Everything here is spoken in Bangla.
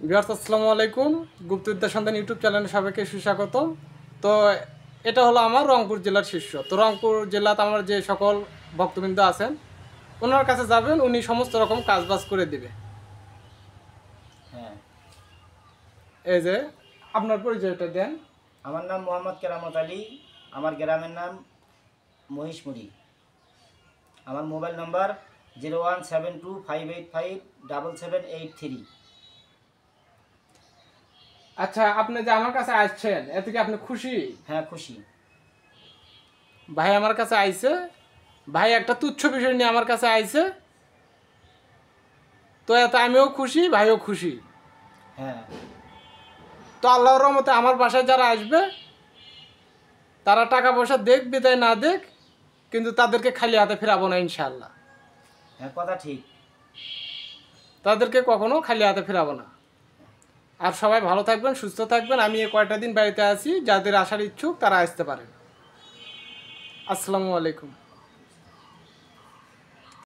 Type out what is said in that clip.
ভিউয়ার্স আসসালামু আলাইকুম। গুপ্তবিদ্যা সন্ধান ইউটিউব চ্যানেলে সবাইকে সুস্বাগতম। তো এটা হলো আমার রংপুর জেলার শীর্ষ। তো রংপুর জেলাতে আমার যে সকল ভক্তবৃন্দ আছেন ওনার কাছে যাবেন, উনি সমস্ত রকম কাজবাজ করে দিবে। হ্যাঁ, এই যে আপনার পরিচয়টা দেন। আমার নাম মোহাম্মদ কেরামত আলী। আমার গ্রামের নাম মহিষমুড়ি। আমার মোবাইল নাম্বার 0172585778 আচ্ছা, আপনি যে আমার কাছে আসছেন এতে কি আপনি খুশি? হ্যাঁ, খুশি। ভাই আমার কাছে আইছে, ভাই একটা তুচ্ছ বিষয় নিয়ে আমার কাছে আইছে, তো এতে আমিও খুশি, ভাইও খুশি। হ্যাঁ, তো আল্লাহর রহমতে আমার বাসায় যারা আসবে তারা টাকা পয়সা দেখ বিদায় না দেখ, কিন্তু তাদেরকে খালি হাতে ফেরাবো না ইনশাআল্লাহ। হ্যাঁ, কথা ঠিক। তাদেরকে কখনো খালি হাতে ফেরাবো না। আর সবাই ভালো থাকবেন, সুস্থ থাকবেন। আমি এই কয়টা দিন বাড়িতে আছি, যাদের আসার ইচ্ছুক তারা আসতে পারেন। আসসালামু আলাইকুম।